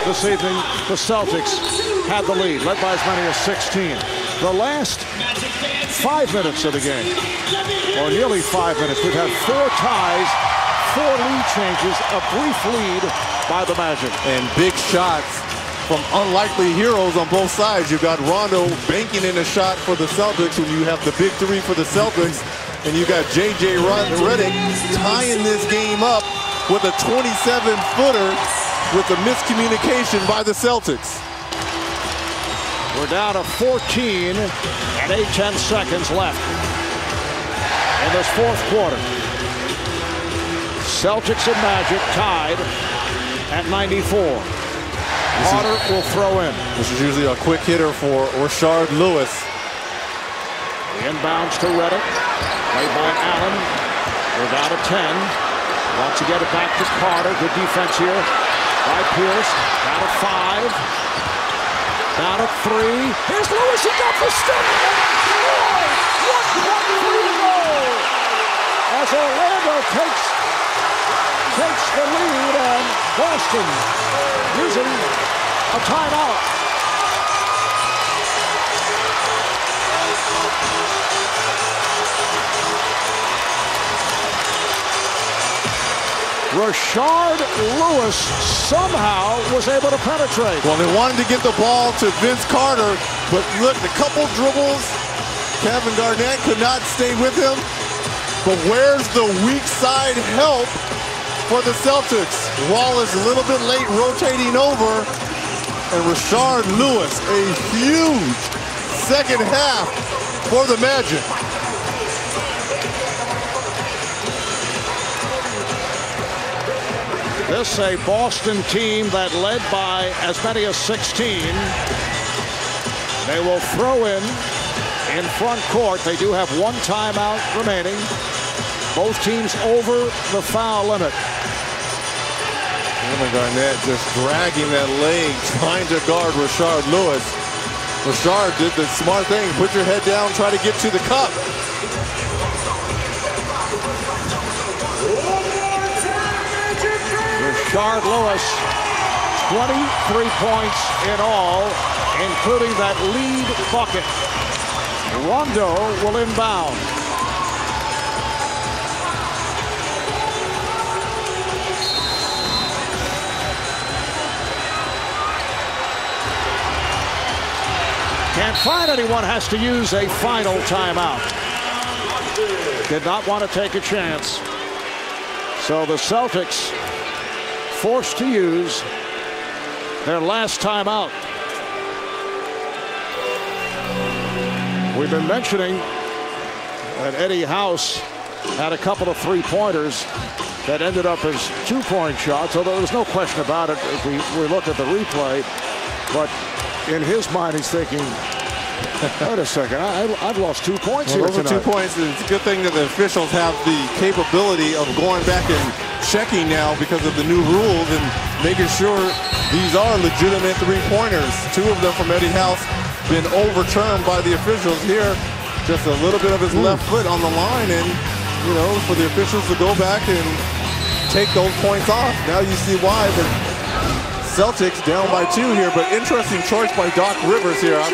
this evening, the Celtics had the lead, led by as many as 16. The last 5 minutes of the game, or nearly 5 minutes, we've had 4 ties, 4 lead changes, a brief lead by the Magic. And big shots from unlikely heroes on both sides. You've got Rondo banking in a shot for the Celtics when you have the big 3 for the Celtics. And you got J.J. Redick tying this game up with a 27-footer with a miscommunication by the Celtics. We're down to 14 and 8/10 seconds left in this fourth quarter. Celtics and Magic tied at 94. Carter will throw in. This is usually a quick hitter for Rashard Lewis. Inbounds to Redick. Played by Allen. We're down to 10. Wants to get it back to Carter. Good defense here by Pierce. Down to 5. Down to 3. Here's Lewis. He got the stick. Boy, 1.3 to go. As Orlando takes the lead, and Boston using a timeout. Rashard Lewis somehow was able to penetrate. Well, they wanted to get the ball to Vince Carter, but look, a couple dribbles. Kevin Garnett could not stay with him. But where's the weak side help for the Celtics? Wallace a little bit late rotating over. And Rashard Lewis, a huge second half for the Magic. This a Boston team that led by as many as 16. They will throw in front court. They do have 1 timeout remaining. Both teams over the foul limit. Kevin Garnett just dragging that leg, trying to guard Rashard Lewis. Rashard did the smart thing. Put your head down, try to get to the cup. Rashard Lewis, 23 points in all, including that lead bucket. Rondo will inbound. Can't find anyone, has to use a final timeout. Did not want to take a chance. So the Celtics forced to use their last timeout. We've been mentioning that Eddie House had a couple of 3-pointers that ended up as 2-point shots, although there's no question about it if we look at the replay. But in his mind, he's thinking, wait a second, I've lost 2 points here tonight. Those are 2 points. It's a good thing that the officials have the capability of going back and checking now because of the new rules and making sure these are legitimate 3-pointers. 2 of them from Eddie House been overturned by the officials here. Just a little bit of his left foot on the line, and you know, for the officials to go back and take those points off. Now you see why the Celtics down by 2 here, but interesting choice by Doc Rivers here. I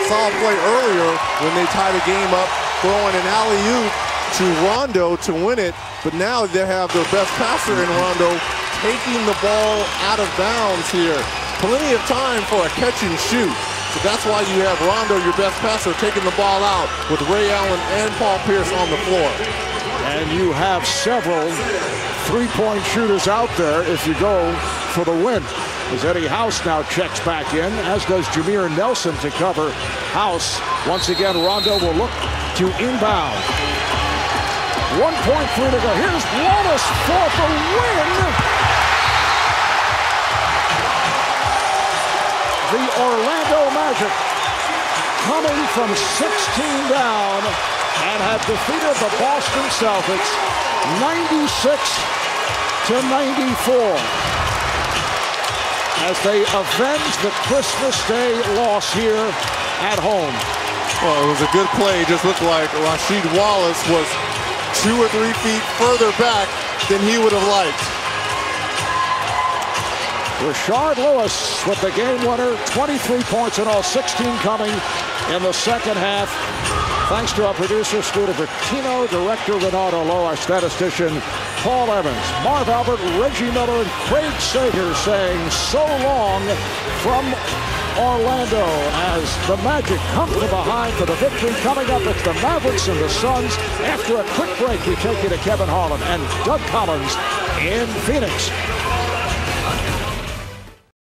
saw a play earlier when they tied a game up, throwing an alley-oop to Rondo to win it, but now they have their best passer in Rondo taking the ball out of bounds here. Plenty of time for a catch and shoot. So that's why you have Rondo, your best passer, taking the ball out with Ray Allen and Paul Pierce on the floor. And you have several 3-point shooters out there if you go for the win. As Eddie House now checks back in, as does Jameer Nelson to cover House. Once again, Rondo will look to inbound. 1.3 to go. Here's Wallace for the win. The Orlando Magic coming from 16 down and have defeated the Boston Celtics 96-94 as they avenge the Christmas Day loss here at home. Well, it was a good play. It just looked like Rasheed Wallace was 2 or 3 feet further back than he would have liked. Rashard Lewis with the game winner. 23 points in all, 16 coming in the second half. Thanks to our producer, Stuart Bertino, director Renato Lowe, our statistician, Paul Evans, Marv Albert, Reggie Miller, and Craig Sager saying so long from Orlando as the Magic come from behind for the victory. Coming up, it's the Mavericks and the Suns. After a quick break, we take you to Kevin Harlan and Doug Collins in Phoenix.